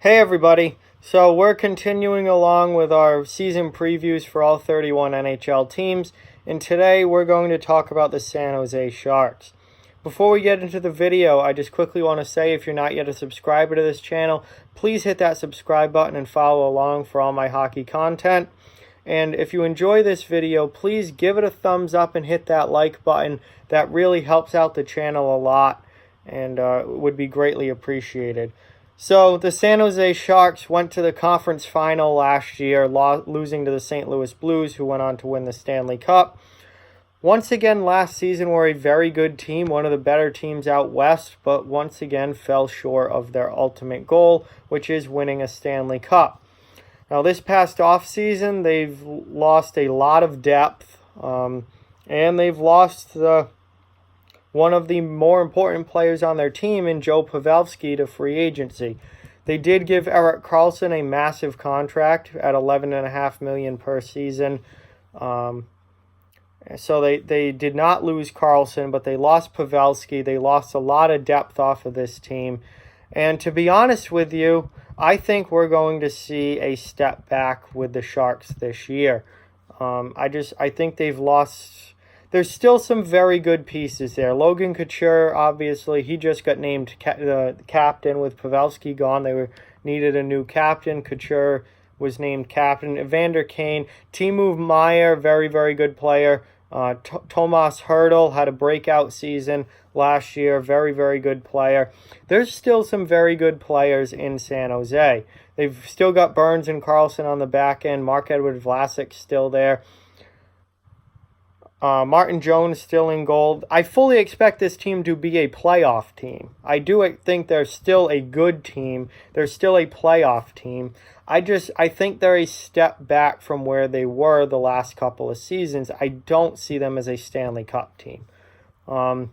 Hey everybody, so we're continuing along with our season previews for all 31 NHL teams, and today we're going to talk about the San Jose Sharks. Before we get into the video, I just quickly want to say if you're not yet a subscriber to this channel, please hit that subscribe button and follow along for all my hockey content. And if you enjoy this video, please give it a thumbs up and hit that like button. That really helps out the channel a lot and would be greatly appreciated. So the San Jose Sharks went to the conference final last year, losing to the St. Louis Blues, who went on to win the Stanley Cup. Once again, last season were a very good team, one of the better teams out west, but once again fell short of their ultimate goal, which is winning a Stanley Cup. Now, this past offseason, they've lost a lot of depth, and they've lost one of the more important players on their team in Joe Pavelski to free agency. They did give Erik Karlsson a massive contract at $11.5 million per season. So they did not lose Karlsson, but they lost Pavelski. They lost a lot of depth off of this team. And to be honest with you, I think we're going to see a step back with the Sharks this year. I think they've lost. There's still some very good pieces there. Logan Couture, obviously, he just got named the captain with Pavelski gone. They needed a new captain. Couture was named captain. Evander Kane, Timo Meier, very, very good player. Tomas Hertl had a breakout season last year. Very, very good player. There's still some very good players in San Jose. They've still got Burns and Karlsson on the back end. Marc-Edouard Vlasic's still there. Martin Jones still in goal. I fully expect this team to be a playoff team. I do think they're still a good team. They're still a playoff team. I think they're a step back from where they were the last couple of seasons. I don't see them as a Stanley Cup team. I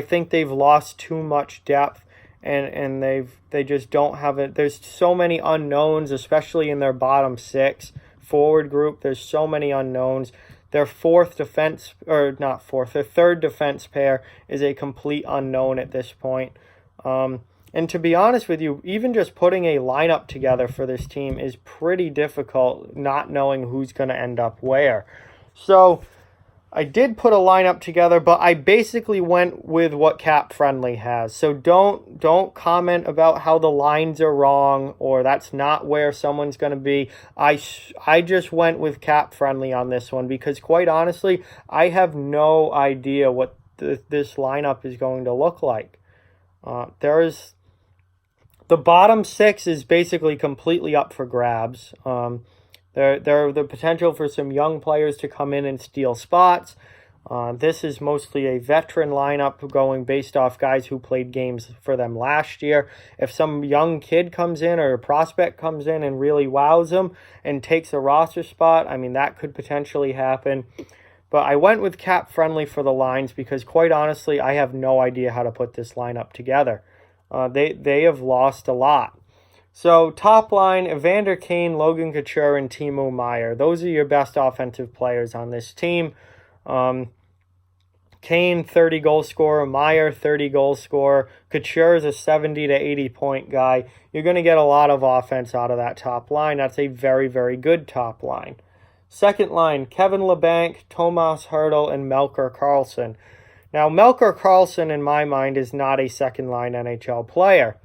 think they've lost too much depth, and they just don't have it. There's so many unknowns, especially in their bottom six forward group. There's so many unknowns. Their third defense pair is a complete unknown at this point. And to be honest with you, even just putting a lineup together for this team is pretty difficult, not knowing who's going to end up where. So I did put a lineup together, but I basically went with what Cap Friendly has. So don't comment about how the lines are wrong or that's not where someone's going to be. I just went with Cap Friendly on this one because, quite honestly, I have no idea what this lineup is going to look like. The bottom six is basically completely up for grabs. There are the potential for some young players to come in and steal spots. This is mostly a veteran lineup going based off guys who played games for them last year. If some young kid comes in or a prospect comes in and really wows them and takes a roster spot, I mean, that could potentially happen. But I went with Cap Friendly for the lines because, quite honestly, I have no idea how to put this lineup together. They have lost a lot. So, top line, Evander Kane, Logan Couture, and Timo Meier. Those are your best offensive players on this team. Kane, 30 goal scorer. Meier, 30 goal scorer. Couture is a 70 to 80 point guy. You're going to get a lot of offense out of that top line. That's a very, very good top line. Second line, Kevin Labanc, Tomas Hertl, and Melker Karlsson. Now, Melker Karlsson, in my mind, is not a second-line NHL player.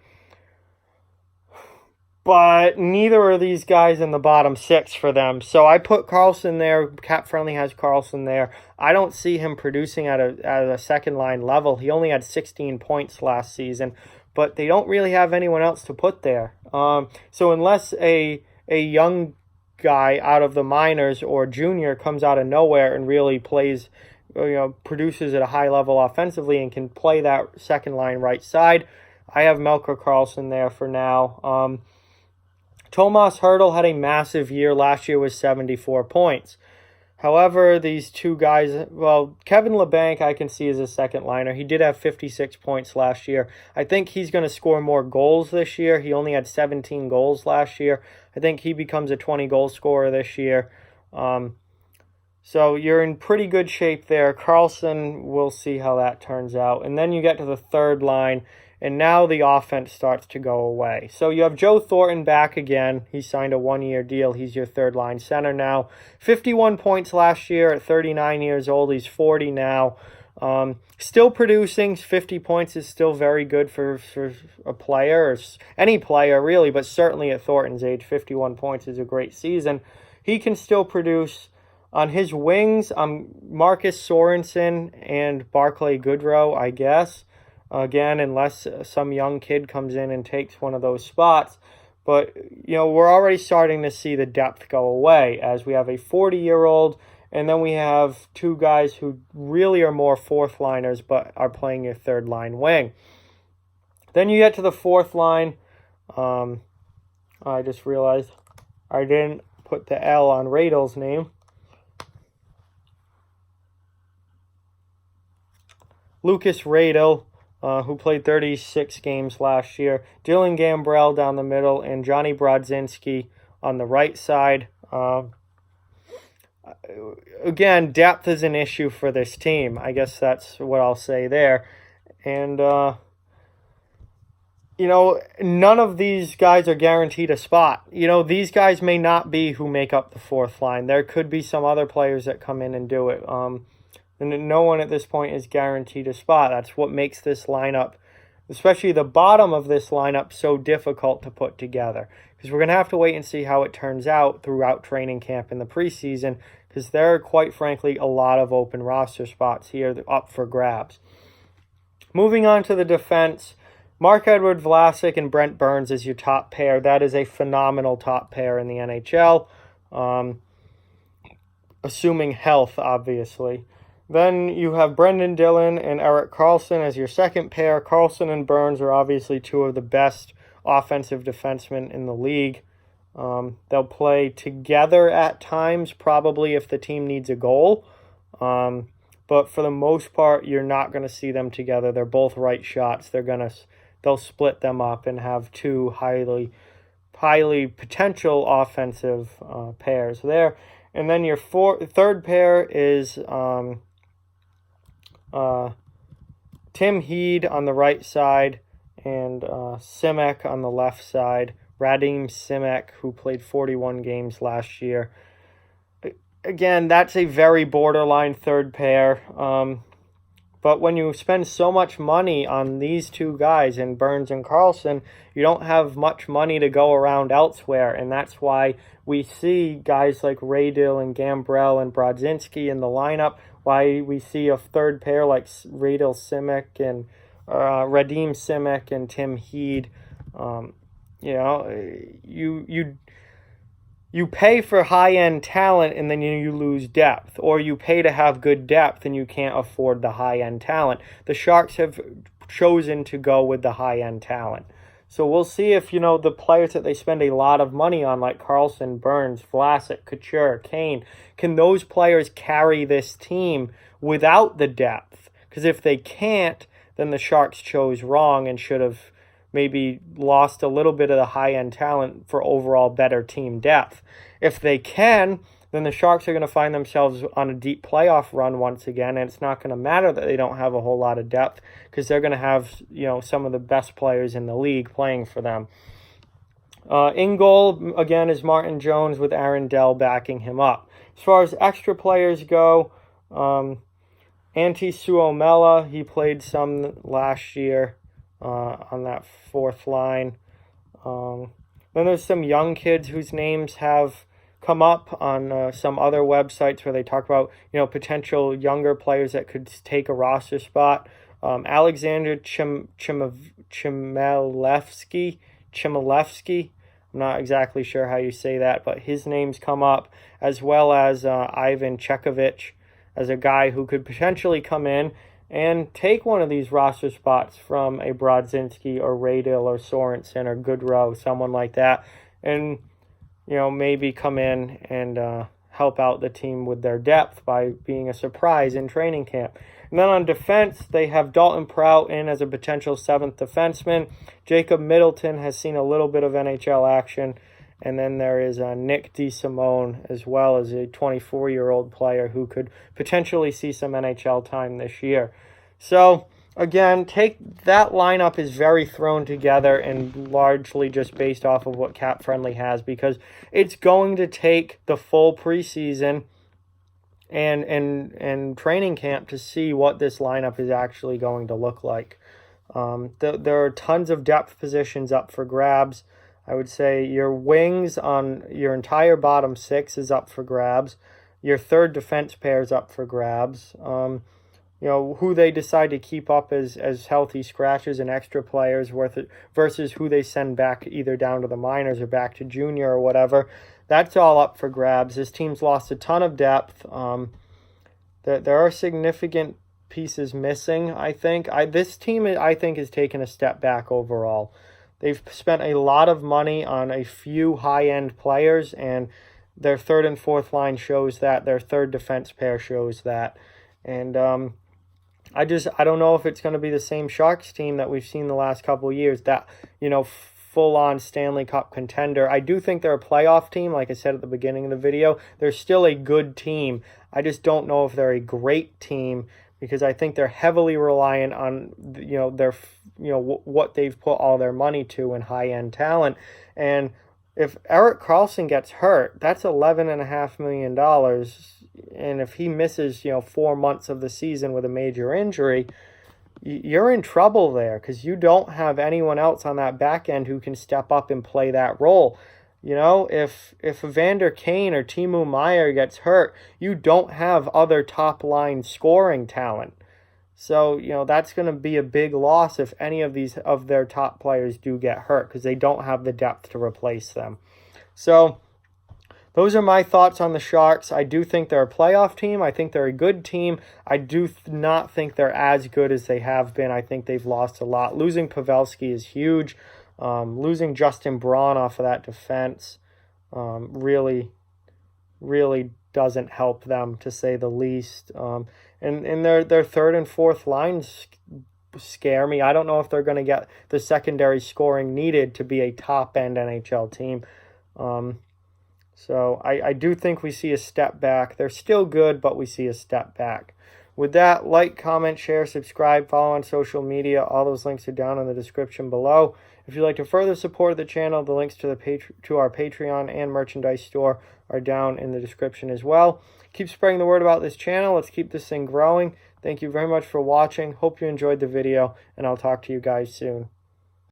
But neither are these guys in the bottom six for them. So I put Karlsson there. Cap Friendly has Karlsson there. I don't see him producing at a second-line level. He only had 16 points last season. But they don't really have anyone else to put there. So unless a young guy out of the minors or junior comes out of nowhere and really plays, produces at a high level offensively and can play that second line right side, I have Melker Karlsson there for now. Tomas Hertl had a massive year. Last year was 74 points. However, these two guys, Kevin Labanc I can see as a second liner. He did have 56 points last year. I think he's going to score more goals this year. He only had 17 goals last year. I think he becomes a 20-goal scorer this year. So you're in pretty good shape there. Karlsson, we'll see how that turns out. And then you get to the third line, and now the offense starts to go away. So you have Joe Thornton back again. He signed a one-year deal. He's your third-line center now. 51 points last year at 39 years old. He's 40 now. Still producing. 50 points is still very good for a player, or any player really, but certainly at Thornton's age, 51 points is a great season. He can still produce. On his wings, Marcus Sorensen and Barclay Goodrow, I guess. Again, unless some young kid comes in and takes one of those spots. But, we're already starting to see the depth go away as we have a 40-year-old, and then we have two guys who really are more fourth liners but are playing your third line wing. Then you get to the fourth line. I just realized I didn't put the L on Radil's name. Lucas Radil, who played 36 games last year. Dylan Gambrell down the middle, and Johnny Brodzinski on the right side. Again, depth is an issue for this team. I guess that's what I'll say there. And, none of these guys are guaranteed a spot. These guys may not be who make up the fourth line. There could be some other players that come in and do it. And no one at this point is guaranteed a spot. That's what makes this lineup, especially the bottom of this lineup, so difficult to put together. Because we're going to have to wait and see how it turns out throughout training camp in the preseason, because there are, quite frankly, a lot of open roster spots here up for grabs. Moving on to the defense, Marc-Edouard Vlasic and Brent Burns is your top pair. That is a phenomenal top pair in the NHL, assuming health, obviously. Then you have Brendan Dillon and Erik Karlsson as your second pair. Karlsson and Burns are obviously two of the best offensive defensemen in the league. They'll play together at times, probably if the team needs a goal. But for the most part, you're not going to see them together. They're both right shots. They'll split them up and have two highly potential offensive pairs there. And then your third pair is Tim Heed on the right side and Simek on the left side. Radim Simek, who played 41 games last year. Again, that's a very borderline third pair. But when you spend so much money on these two guys, in Burns and Karlsson, you don't have much money to go around elsewhere. And that's why we see guys like Radil and Gambrell and Brodzinski in the lineup, why we see a third pair like Radil Simek and Radim Simek and Tim Heed. You pay for high-end talent and then you lose depth, or you pay to have good depth and you can't afford the high-end talent. The Sharks have chosen to go with the high-end talent. So we'll see if, the players that they spend a lot of money on, like Karlsson, Burns, Vlasic, Couture, Kane, can those players carry this team without the depth? Because if they can't, then the Sharks chose wrong and should have maybe lost a little bit of the high-end talent for overall better team depth. If they can, then the Sharks are going to find themselves on a deep playoff run once again, and it's not going to matter that they don't have a whole lot of depth because they're going to have, some of the best players in the league playing for them. In goal, again, is Martin Jones with Aaron Dell backing him up. As far as extra players go, Antti Suomela, he played some last year on that fourth line. Then there's some young kids whose names have come up on some other websites where they talk about, potential younger players that could take a roster spot. Alexander Chmielewski. I'm not exactly sure how you say that, but his name's come up, as well as Ivan Chekovich as a guy who could potentially come in and take one of these roster spots from a Brodzinski or Radil or Sorensen or Goodrow, someone like that, and maybe come in and help out the team with their depth by being a surprise in training camp. And then on defense, they have Dalton Prout in as a potential seventh defenseman. Jacob Middleton has seen a little bit of NHL action. And then there is Nick DeSimone, as well as a 24-year-old player who could potentially see some NHL time this year. So Again, that lineup is very thrown together and largely just based off of what Cap Friendly has, because it's going to take the full preseason and training camp to see what this lineup is actually going to look like. There are tons of depth positions up for grabs. I would say your wings on your entire bottom six is up for grabs. Your third defense pair is up for grabs. Who they decide to keep up as healthy scratches and extra players versus who they send back either down to the minors or back to junior or whatever. That's all up for grabs. This team's lost a ton of depth. There are significant pieces missing, I think. This team, I think, has taken a step back overall. They've spent a lot of money on a few high-end players, and their third and fourth line shows that. Their third defense pair shows that. And I don't know if it's going to be the same Sharks team that we've seen the last couple of years, that, full-on Stanley Cup contender. I do think they're a playoff team, like I said at the beginning of the video. They're still a good team. I just don't know if they're a great team, because I think they're heavily reliant on, what they've put all their money to in high-end talent. And if Erik Karlsson gets hurt, that's $11.5 million. And if he misses, 4 months of the season with a major injury, you're in trouble there, because you don't have anyone else on that back end who can step up and play that role. If Evander Kane or Timo Meier gets hurt, you don't have other top line scoring talent. So, that's going to be a big loss if any of their top players do get hurt, because they don't have the depth to replace them. So, those are my thoughts on the Sharks. I do think they're a playoff team. I think they're a good team. I do not think they're as good as they have been. I think they've lost a lot. Losing Pavelski is huge. Losing Justin Braun off of that defense really, really doesn't help them, to say the least. And their third and fourth lines scare me. I don't know if they're going to get the secondary scoring needed to be a top-end NHL team. So I do think we see a step back. They're still good, but we see a step back. With that, like, comment, share, subscribe, follow on social media. All those links are down in the description below. If you'd like to further support the channel, the links to our Patreon and merchandise store are down in the description as well. Keep spreading the word about this channel. Let's keep this thing growing. Thank you very much for watching. Hope you enjoyed the video, and I'll talk to you guys soon.